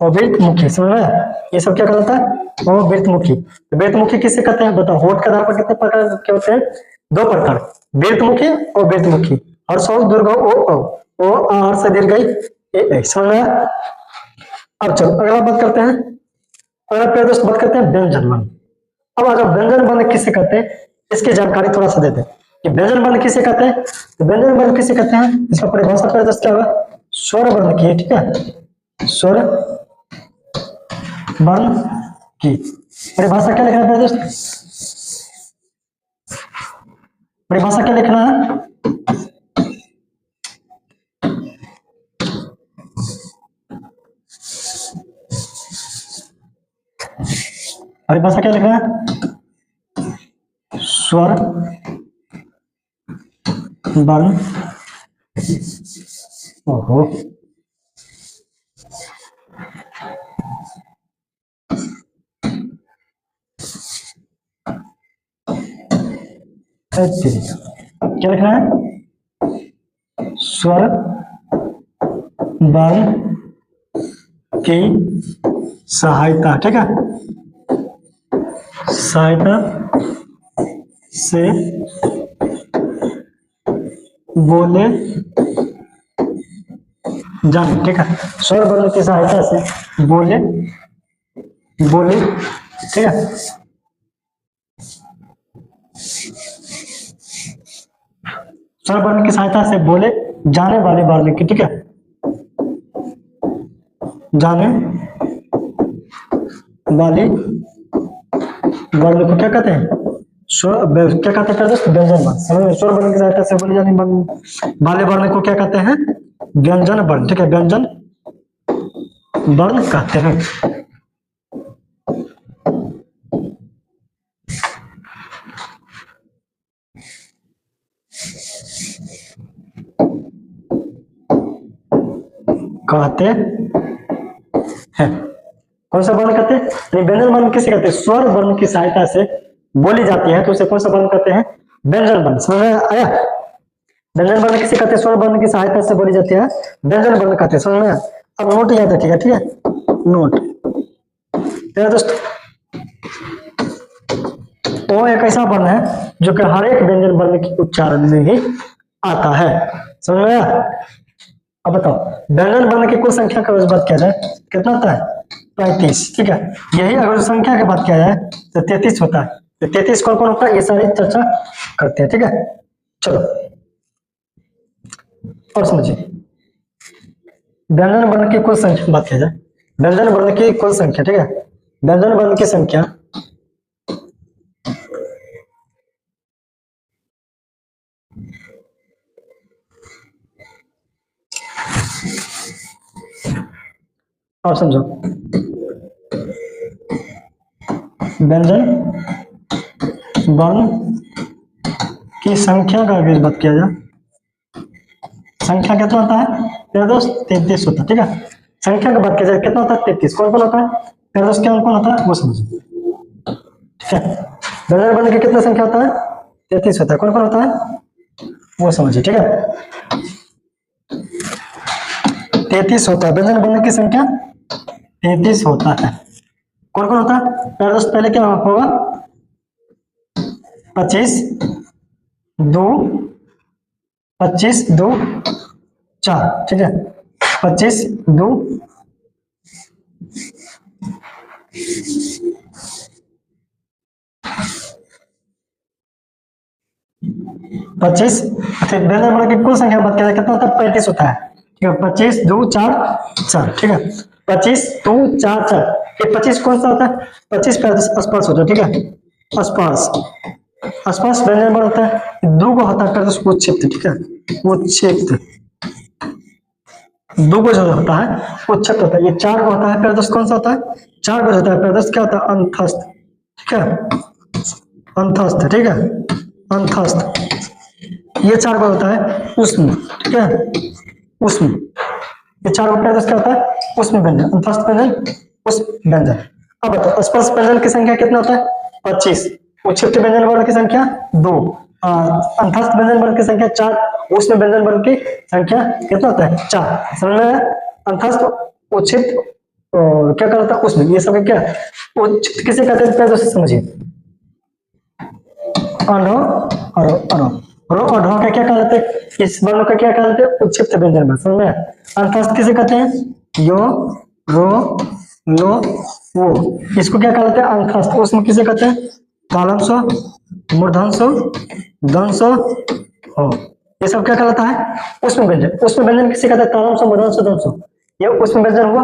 Speaker 1: वृत्तमुखी। समझ में आया? ये सब क्या कहलाता है? वो वृत्तमुखी। वृत्तमुखी किसे कहते हैं बताओ? होठ के आधार पर कितने प्रकार के होते हैं? 2 प्रकार, वृत्तमुखी और वृत्तमुखी। हर्ष दीर्घ ओ आ हर्ष दीर्घ ए। समझ में आया? अब चलो अगला बात करते हैं। अगला दोस्त बात करते हैं व्यंजन वर्ण। अब अगर व्यंजन वर्ण किसे कहते हैं इसकी जानकारी थोड़ा सा देते हैं कि व्यंजन वर्ण किसे कहते हैं। तो व्यंजन वर्ण किसे कहते हैं इसका परिभाषा पर दोस्त क्या होगा? स्वर वर्ण की। ठीक है, स्वर वर्ण की परिभाषा क्या लिखना है दोस्त? परिभाषा क्या लिखना है? परिभाषा क्या लिखना है? स्वर वर्ण। ओहो, क्या लिखना है? स्वर वर्ण की सहायता। ठीक है, सहायता से बोले जाने। ठीक है, स्वर वर्ण की सहायता से बोले ठीक है। स्वर वर्ण की सहायता से बोले जाने वाले वर्ण की। ठीक है, जाने वाले वर्ण को क्या कहते हैं? क्या कहते हैं दोस्त? व्यंजन वर्ण। समझ में? स्वर वर्ण की सहायता से बोले जाने वाले वर्ण को क्या कहते हैं? व्यंजन वर्ण। ठीक है, व्यंजन वर्ण कहते हैं। कहते हैं कौन सा वर्ण कहते हैं? व्यंजन वर्ण किसे कहते हैं? स्वर वर्ण की सहायता से बोली जाती है तो उसे कौन सा वर्ण कहते हैं? व्यंजन वर्ण। समझ में आया? व्यंजन वर्ण किसे कहते हैं? स्वर वर्ण की सहायता से बोली जाती है, व्यंजन वर्ण कहते हैं। समझ में आया? अब नोट याद रखिएगा। ठीक है, नोट दोस्तों ओ एक ऐसा वर्ण है जो कि हर एक व्यंजन वर्ण के उच्चारण में ही आता है। समझ में आया? अब बताओ, व्यंजन वर्ण की कुल संख्या का बात किया जाए कितना होता है? 35। ठीक है, यही अगर संख्या की बात किया जाए तो 33 होता है। तो 33 कौन कौन होता है, ये सारी चर्चा करते हैं। ठीक है, चलो और समझिए, व्यंजन वर्ण की कुल संख्या बात किया जाए, व्यंजन वर्ण की कुल संख्या। ठीक है, व्यंजन वर्ण की संख्या और समझो, व्यंजन वर्ण की संख्या का अगर बात किया जाए, संख्या कितना होता है? 33 होता है। ठीक है, संख्या की बात किया जाए कितना होता है? 33। कौन कौन होता है? 13 कौन कौन होता है वो समझो। ठीक है, व्यंजन वर्ण की कितना संख्या होता है? 33 होता है। कौन कौन होता है वो समझिए। ठीक है, 33 होता है, व्यंजन वर्ण की संख्या 33 होता है। कौन कौन होता है? पहले क्या होगा? 25 2 25 2 4। ठीक है, 25 2 25। व्यंजन वर्ण की कुल संख्या बात किया जाए कितना होता है? 35 होता है। ठीक है, 25 2 4 4। ठीक है, 25 2 4 4। ये 25 कौन सा होता है? 25 का आसपास होता है। ठीक है, आसपास आसपास व्यंजन वर्ण होता है। दो को होता है उच्छिप्त। ठीक है, उच्छिप्त दो को जो होता है उच्छिप्त होता है। ये 4 को होता है प्रदस्त। कौन सा होता है? 4 को होता है प्रदस्त। क्या होता है? अंतस्थ। ठीक है, अंतस्थ। ठीक है, अंतस्थ। ये 4 को होता है उष्ण। ठीक है, उष्ण। ये 4 को प्रदस्त क्या होता है? उष्ण व्यंजन, अंतस्थ व्यंजन, उष्ण व्यंजन। अब बताओ, स्पर्श व्यंजन की संख्या कितना होता है? 25। उच्छिष्ट व्यंजन वर्ण की संख्या 2। अंतस्थ व्यंजन वर्ण की संख्या 4। उष्ण व्यंजन वर्ण की संख्या कितना होता है? 4। समझ में आया? अंतस्थ, उच्छिष्ट और क्या करता है? उष्ण। ये सब क्या उच्छिष्ट किसे कहते हैं? पहले से समझिए। अणो अणो अणो रो और ढो का क्या कहते हैं? इस वर्ण का क्या कहते हैं? उच्छिष्ट व्यंजन वर्ण। समझ में आया? अंतस्थ किसे कहते हैं? यो रो लो वो। इसको क्या कहते हैं? अंतस्थ। उसमें किसे कहते हैं? तालंसो मूर्धन्सो दंसो हो। ये सब क्या कहलाता है? उष्ण व्यंजन। उष्ण व्यंजन किसे कहते हैं? तालंसो मूर्धन्सो दंसो। ये उष्ण व्यंजन हुआ।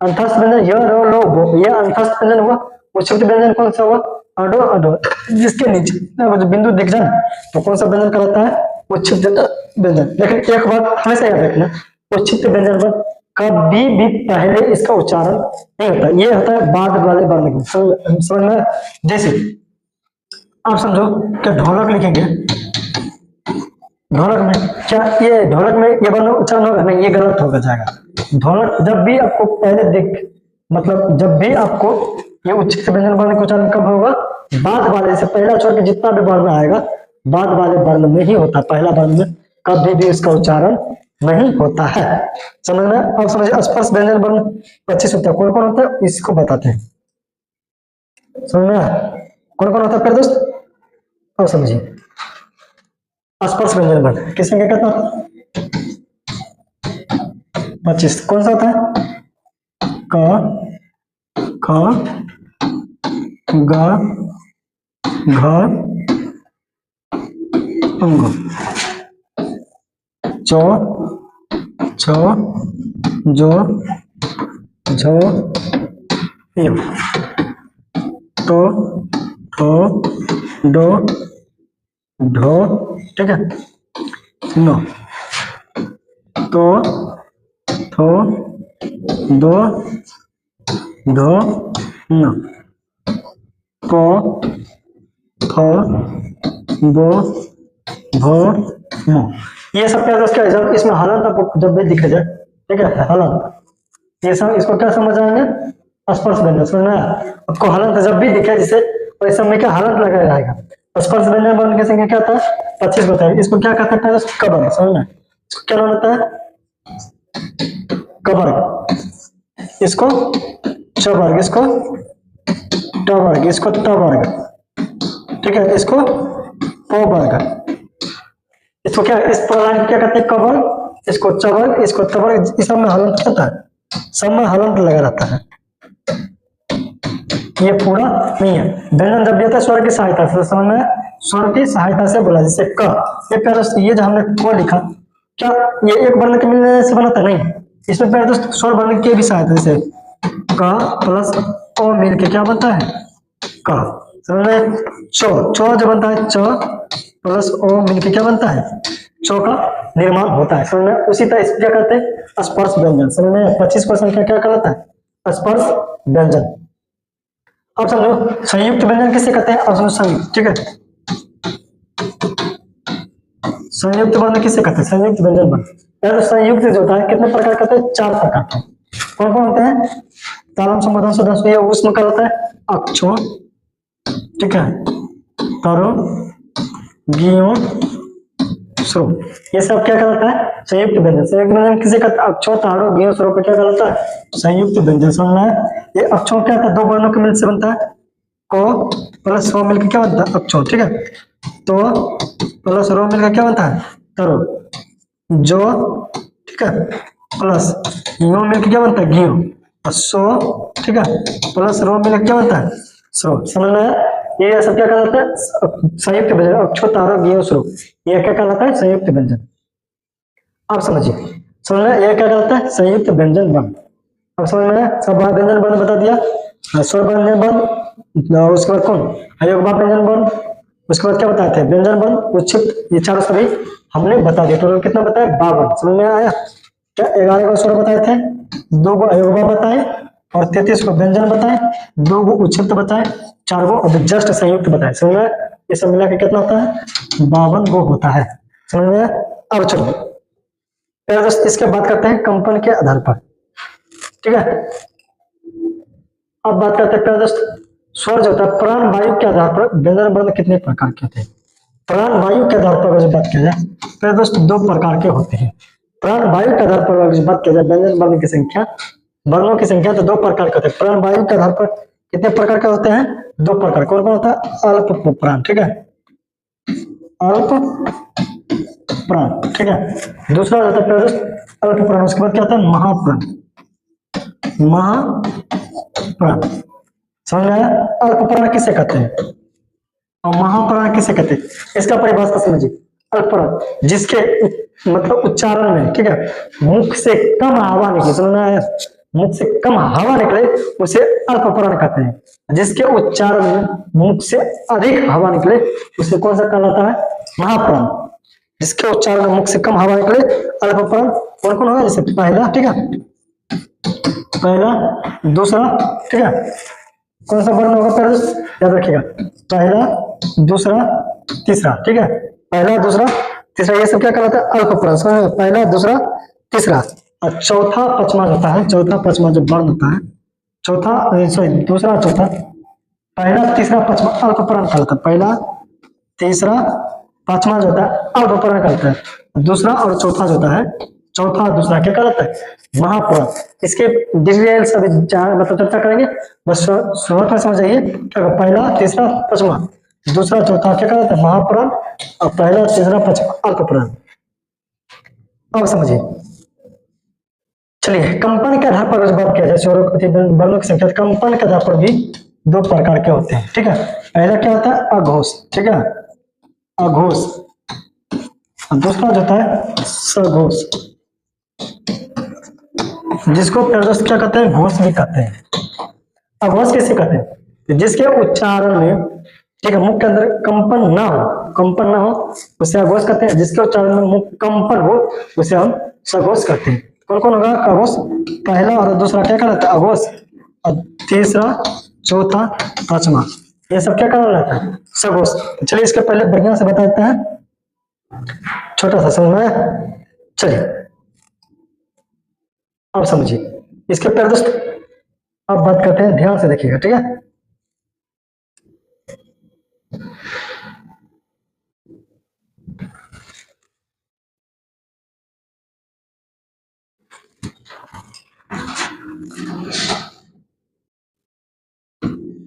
Speaker 1: अंतस्थ व्यंजन य रो लो वो, ये अंतस्थ व्यंजन हुआ। उच्छिष्ट व्यंजन कौन सा हुआ? अडो अडो। जिसके नीचे जो बिंदु दिख जाए तो कौन सा व्यंजन कहलाता है? उच्छिष्ट व्यंजन। लेकिन एक बात हमेशा याद रखना, उच्छिष्ट व्यंजन पर कभी भी पहले इसका उच्चारण नहीं होता, ये होता है बाद वाले वर्ण की। समझ में? जैसे आप समझो कि ढोलक लिखेंगे, ढोलक में क्या ये ढोलक में ये वर्ण उच्चारण होगा? नहीं, ये गलत होगा जाएगा। ढोलक जब भी आपको पहले देख मतलब जब भी आपको ये उच्चिष्ट व्यंजन वर्ण का उच्चारण कब होगा? बाद वाले से। पहला छोड़ के जितना भी वर्ण आएगा बाद वाले वर्ण में ही होता है, पहला वर्ण में कभी भी इसका उच्चारण नहीं होता है। समझ में? अब समझिए, स्पर्श व्यंजन वर्ण 25 होता है। कौन कौन होता है इसको बताते हैं। समझ में? कौन कौन होता है फिर दोस्त? अब समझिए, स्पर्श व्यंजन वर्ण किस संख्या कहता है? 25। कौन सा होता है? क ख ग घ अंग चो छो जो झो यो तो ठो डो ढो। ठीक है, नो तो थो दो धो नो को थो दो भो मो। ये सब क्या दोस्त? जब इसमें हलंत आपको जब भी दिख जाए, ठीक है, हलंत, ये सब इसको क्या समझ आएंगे? स्पर्श व्यंजन। समझना है? आपको हलंत जब भी दिखे जिसे तो इस समय क्या हलंत लगा रहेगा। स्पर्श व्यंजन वर्ण की संख्या क्या होता है? 25 होता है। इसको क्या कहते हैं? कवर्ग। समझना? इसको क्या नाम होता है? कवर्ग। इसको चवर्ग, इसको टवर्ग, इसको टवर्ग। ठीक है, इसको प वर्ग, इसको क्या, इस प्रणाली को क्या कहते हैं, कवर्ग, इसको चवर्ग, इसको तवर्ग, इस सब में हलंत होता है, सब में हलंत लगा रहता है, ये पूरा नहीं है। व्यंजन जब दिया था स्वर की सहायता से, समझ में, स्वर की सहायता से बोला, जैसे क, ये प्यारे दोस्त, ये जो हमने क लिखा, क्या ये एक वर्ण के मिलने से बना था, नहीं, इसमें प्यारे दोस्त स्वर वर्ण की भी सहायता से क प्लस ओ मिल के क्या बनता है, क, समझ में, चो, चो जो बनता है, च प्लस ओ मिल के क्या बनता है, चो का निर्माण होता है, समझ में। उसी तरह इसको क्या कहते हैं, स्पर्श व्यंजन, समझ में, 25% क्या क्या कहलाता है, स्पर्श व्यंजन। अब समझो संयुक्त व्यंजन किसे कहते हैं, अब समझो संयुक्त, ठीक है, संयुक्त वर्ण किसे कहते हैं, संयुक्त व्यंजन वर्ण, यार संयुक्त जो होता है कितने प्रकार का होता है, 4 प्रकार के, कौन कौन होते हैं, तालम संबोधन सदस्य, उसमें क्या होता है, अक्षो, ठीक है, तरो, गियो, सो, ये सब क्या कहलाता है, संयुक्त व्यंजन। संयुक्त व्यंजन किसे कहते हैं, अक्षो, तारो, गियो, सरो को क्या कहलाता है, संयुक्त व्यंजन। समझना है, ये अक्षो क्या था, दो वर्णों के मिल से बनता है, को प्लस रो मिलकर क्या बनता है, अक्षो, ठीक है, तो प्लस रो मिलकर क्या बनता है, तरो, जो, ठीक है, प्लस यो मिलकर क्या बनता है, गियो, और सो, ठीक है, प्लस रो मिलकर क्या बनता है, सो। समझना है, ये सब क्या कहलाता है, संयुक्त व्यंजन, अक्षो, तारो, गियो, सरो, ये क्या कहलाता है, संयुक्त व्यंजन। आप समझिए, समझना है, ये क्या कहलाता है, संयुक्त व्यंजन वर्ण। अब समझ में, सब व्यंजन वर्ण बता दिया, स्वर व्यंजन वर्ण, उसके बाद कौन, अयोगवा व्यंजन वर्ण, उसके बाद क्या बताए थे, व्यंजन वर्ण, उच्छिष्ट, ये चारों सभी हमने बता दिया। टोटल कितना बताया, 52। समझ में आया, क्या 11 को स्वर बताए थे, 2 को अयोगवा बताए, और 33 को व्यंजन बताए, 2 को उच्छिष्ट बताए, 4 को अभिजस्ट संयुक्त बताए। समझ में, ये सब मिला के कितना होता है, 52 गो होता है। समझ में। अब चलो फिर दोस्त इसके बात करते हैं कंपन के आधार पर, ठीक है। अब बात करते हैं पहले दोस्त, स्वर जो होता है प्राण वायु के आधार पर व्यंजन वर्ण कितने प्रकार के होते हैं। प्राण वायु के आधार पर अगर बात किया जाए पहले दोस्त 2 प्रकार के होते हैं। प्राण वायु के आधार पर अगर बात किया जाए व्यंजन वर्ण की संख्या, वर्णों की संख्या तो 2 प्रकार के होते हैं। प्राण वायु के आधार पर कितने प्रकार के होते हैं, 2 प्रकार। कौन कौन होता है, अल्प प्राण, ठीक है, अल्प प्राण, ठीक है। दूसरा होता है अल्प प्राण, उसके बाद क्या होता है, महाप्राण, महाप्राण। समझ में आया, अल्प प्राण किसे कहते हैं और महाप्राण किसे कहते हैं, इसका परिभाषा समझिए। अल्प प्राण जिसके मतलब उच्चारण में, ठीक है, मुख से कम हवा निकले, समझ में आया, मुख से कम हवा निकले उसे अल्प प्राण कहते हैं। जिसके उच्चारण में मुख से अधिक हवा निकले उसे कौन सा कहलाता है, महाप्राण। जिसके उच्चारण में मुख से कम हवा निकले अल्प प्राण। कौन कौन होगा, जैसे पहला, ठीक है, पहला, दूसरा, ठीक है, कौन सा वर्ण होगा पहले याद रखिएगा, पहला, दूसरा, तीसरा, ठीक है, पहला, दूसरा, तीसरा, ये सब क्या कहलाता है, अल्प प्राण। पहला, दूसरा, तीसरा, और चौथा पांचवा होता है, चौथा पांचवा जो वर्ण होता है, चौथा सॉरी दूसरा चौथा, पहला, तीसरा, पांचवा अल्प प्राण कहलाता है। पहला, तीसरा, पांचवा जो होता है अल्प प्राण कहलाता है। दूसरा और चौथा जो होता है, चौथा दूसरा क्या कहलाता है, महाप्राण। इसके डिटेल सभी मतलब चर्चा करेंगे, बस शुरुआत में समझ जाइए। पहला, तीसरा, पांचवा, दूसरा, चौथा क्या कहलाता है, महाप्राण, और पहला, तीसरा, पांचवा अल्प प्राण। अब समझिए, चलिए कंपन के आधार पर बात किया जाए, वर्णों की संख्या कंपन के आधार पर भी 2 प्रकार के होते हैं, ठीक है। पहला क्या होता है, अघोष, ठीक है, अघोष, दूसरा जो होता है सघोष, जिसको क्या कहते हैं, घोष भी कहते हैं। अघोष किसे कहते हैं, जिसके उच्चारण में, ठीक है, मुख के अंदर कंपन ना हो, कंपन ना हो उसे अघोष कहते हैं। जिसके उच्चारण में मुख कंपन हो उसे हम सघोष कहते हैं। कौन कौन होगा अघोष, पहला और दूसरा क्या कहलाता है, अघोष, और तीसरा, चौथा, पांचवा ये सब क्या कहलाता है, सघोष। चलिए इसके पहले बढ़िया से बता देते हैं, छोटा सा समझ में। चलिए अब समझिए इसके पहले दोस्त, अब बात करते हैं, ध्यान से देखिएगा, ठीक है।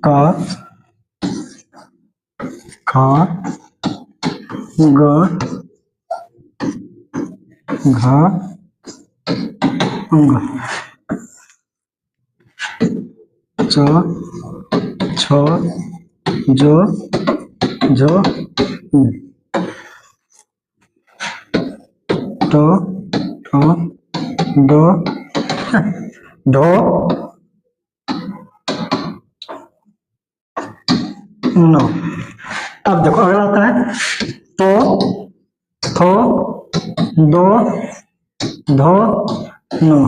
Speaker 1: क, खा ग घा ङ च छ जो झ ट ठ ड ढ न। अब देखो अगला आता है तो थो दो धो नो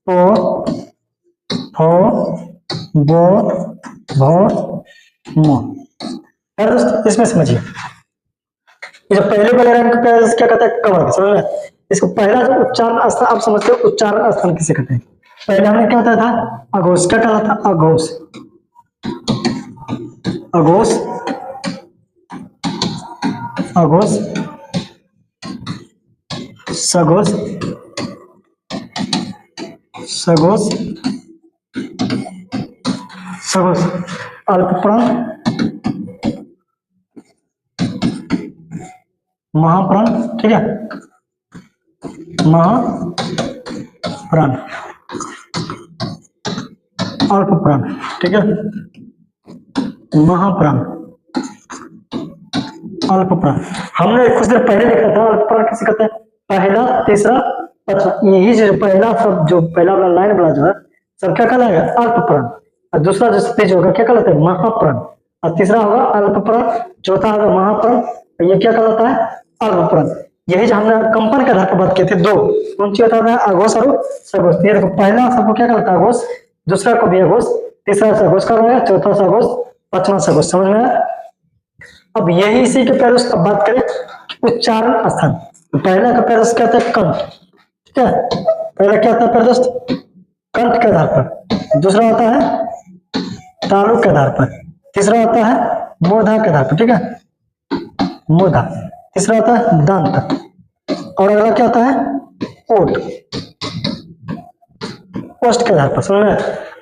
Speaker 1: ओ फो बो भो मो। यार दोस्त इसमें समझिए, ये जो पहले वाले रंग का क्या कहता है कवर, समझ में? इसको पहला जो उच्चारण स्थान आप समझते हो, उच्चारण स्थान किसे कहते हैं? पहले हमने क्या बताया था? अघोष। क्या कहा था? अघोष। अघोष अघोष सघोष सघोष सघोष अल्पप्राण महाप्राण। ठीक है, महाप्राण अल्पप्राण। ठीक है, महाप्राण अल्पप्राण। हमने कुछ देर पहले देखा था अल्पप्राण किसे कहते हैं? पहला तीसरा पांचवा, यही जो पहला सब जो पहला वाला लाइन वाला जो है सब क्या कहलाएगा? अल्पप्राण। और दूसरा जो तेज होगा क्या कहलाता है? महाप्राण। और तीसरा होगा अल्पप्राण, चौथा होगा महाप्राण, ये क्या कहलाता है? अल्पप्राण। यही जो हमने कंपन के आधार पर बात किए थे दो, कौन सी होता है? अघोष और सघोष। ये देखो पहला सबको क्या कहलाता है? अघोष, दूसरा को भी अघोष, तीसरा सघोष का रहेगा, चौथा सघोष, पांचवा सघोष। समझ में आया? अब यही इसी के पहले अब बात करें उच्चारण स्थान। तो पहला का पहले क्या होता है? कंठ। ठीक है, पहला क्या होता है पहले दोस्त? कंठ के आधार पर। दूसरा होता है तालु के आधार पर। तीसरा होता है मूर्धा के आधार पर। ठीक है, मूर्धा। तीसरा होता है दंत। और अगला क्या होता है? ओठ। ओष्ठ के आधार पर। समझ में?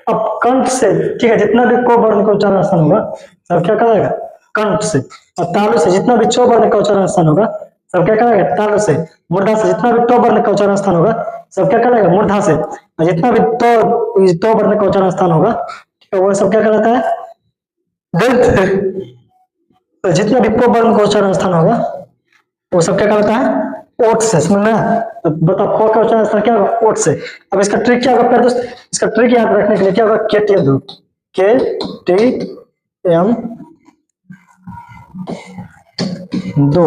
Speaker 1: अब कंठ से, ठीक है, जितना भी को वर्ण का उच्चारण स्थान होगा सब क्या कराएगा? कंठ से। और तालु से जितना भी चो वर्ण का उच्चारण स्थान होगा सब क्या कराएगा? तालु से। मूर्धा से जितना भी टो वर्ण का उच्चारण स्थान होगा सब क्या कराएगा? मूर्धा से। और जितना भी तो वर्ण का उच्चारण स्थान होगा ठीक है, वो सब क्या कराता है? दंत से। तो जितना भी पो वर्ण का उच्चारण स्थान होगा वो सब क्या कराता है? ओठ से। समझ में? तो बताओ पो का उच्चारण स्थान क्या होगा? ओठ से। अब इसका ट्रिक क्या होगा दोस्त? इसका ट्रिक याद रखने के लिए क्या होगा? केटीएम दो, के टी एम दो।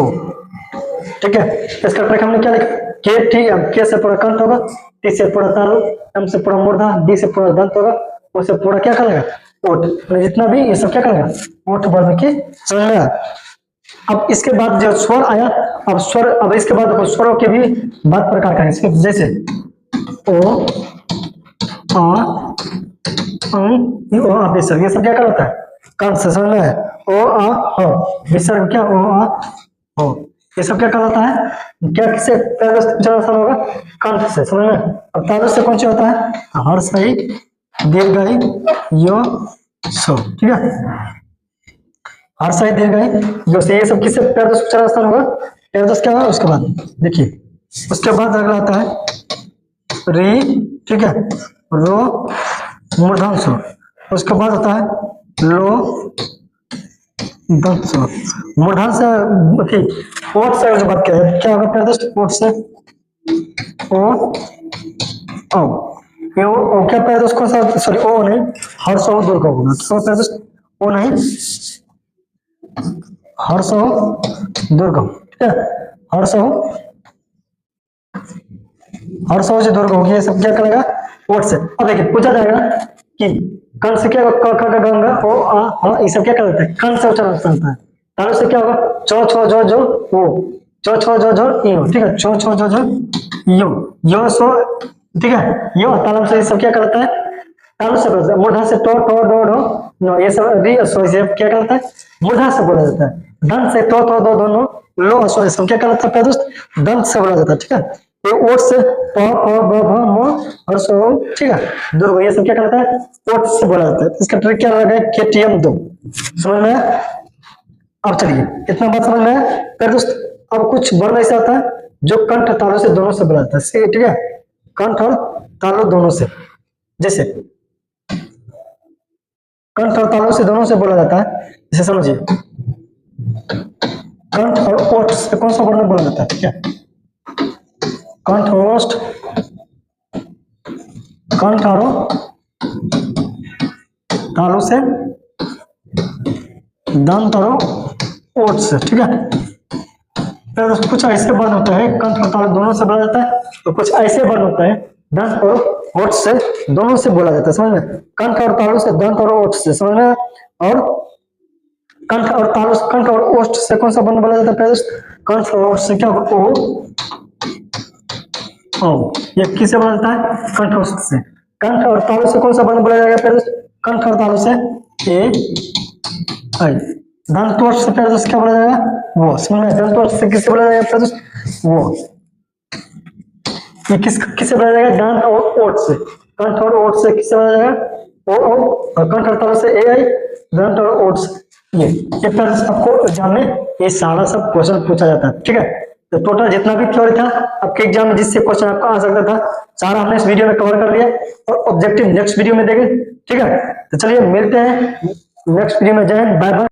Speaker 1: ठीक है, इसका ट्रिक हमने क्या लिखा? के टी एम। के से पूरा कंठ होगा, टी से पूरा तालु, एम से पूरा मूर्धा, डी से पूरा दंत होगा, ओ से पूरा क्या करेगा? ओठ। जितना भी ये सब क्या करेगा? ओठ वर्ण की। समझ में आया? अब इसके बाद जो स्वर आया, अब स्वर, अब इसके बाद देखो स्वरों के भी बात प्रकार का है। जैसे ओ आ ओ आ विसर्ग, ये सब क्या करता है? कंठ से। समझ में आया? ओ आ हो विसर्ग क्या? ओ आ हो, ये सब क्या कहलाता है? क्या किसे पहले उच्चारण होगा? कंठ से। समझ में? अब तालु से कौन सा होता है? हर्ष सही दीर्घ यो सो। ठीक है, हर सही दीर्घ यो से, ये सब किससे पहले उच्चारण होगा? पहले क्या होगा? उसके बाद देखिए, उसके बाद अगला आता है री। ठीक है, रो मूर्धन स्वर। उसके बाद आता है लो दंत स्वर। मूर्धन से ओठ से जो बात करें क्या होगा? पहले ओठ से ओ ओ, ये ओ क्या पहले उसको सॉरी ओ नहीं, हर्ष ओ दूर का होगा। तो पहले ओ नहीं, हर्ष ओ दूर का। ठीक है, हर्ष ओ से दूर का होगी। ये सब क्या करेगा? ओठ से। अब देखिए पूछा जाएगा कि कंठ से क्या होगा? क ख ग घ ओ आ ह, ये सब क्या करते हैं? कंठ से उच्चारण होता है। तालु से क्या होगा? चो छो जो जो वो, चो छो जो जो यो। ठीक है, चो छो जो जो यो सो। ठीक है, यो। तालु से ये सब क्या करता है? तालु से बोलता है। मूर्धा से टो टो डो डो नो, ये सब री सो ये क्या करता है? मूर्धा से बोला जाता है। दंत से तो दो दोनों लो सो, ये सब क्या करता है दोस्त? दंत से बोला जाता है। ठीक है, ये ओठ से प प ब भ म और सो। ठीक है, दो ये सब क्या करता है? ओठ से बोला जाता है। इसका ट्रिक क्या लगा? केटीएम दो। समझ में? अब चलिए इतना बात समझ में आया। फिर दोस्त अब कुछ वर्ण ऐसा आता है जो कंठ तालु से दोनों से बोला जाता है, ठीक है, कंठ और तालु दोनों से। जैसे कंठ और तालु से दोनों से बोला जाता है, जैसे समझिए कंठ और ओष्ठ से कौन सा वर्ण बोला जाता है, ठीक है, कंठ और ओष्ठ, कंठ और तालु से, दंत और ओठ से, ठीक है। फिर कुछ ऐसे वर्ण होते हैं कंठ और तालु दोनों से बोला जाता है, तो कुछ ऐसे वर्ण होते हैं दंत और ओठ से दोनों से बोला जाता है, समझ में, कंठ और तालु से, दंत और ओठ से, समझ में। और कंठ और तालु, कंठ और ओष्ठ से कौन सा वर्ण बोला जाता है, कंठ और ओष्ठ से क्या ओ, ये किसे बोला जाता है, कंठ और ओष्ठ से। कंठ और तालु से कौन सा वर्ण बोला जाएगा, फिर कंठ और तालु से ए आई, दंत ओष्ठ से फिर क्या बोला जाएगा, वो, समझ में, दंत ओष्ठ से किसे बोला जाएगा, फिर वो, ये किसे बोला जाएगा, दंत और ओठ से, कंठ और ओठ से किसे बोला जाएगा, और कंठ और तालु से ए आई, दंत और ओठ से ये फिर आपको एग्जाम में ये सारा सब क्वेश्चन पूछा जाता है, ठीक है। तो टोटल जितना भी थ्योरी था आपके एग्जाम में जिससे क्वेश्चन आपका आ सकता था, सारा हमने इस वीडियो में कवर कर लिया और ऑब्जेक्टिव नेक्स्ट वीडियो में देंगे, ठीक है। तो चलिए मिलते हैं नेक्स्ट वीडियो में, जय हिंद, बाय बाय।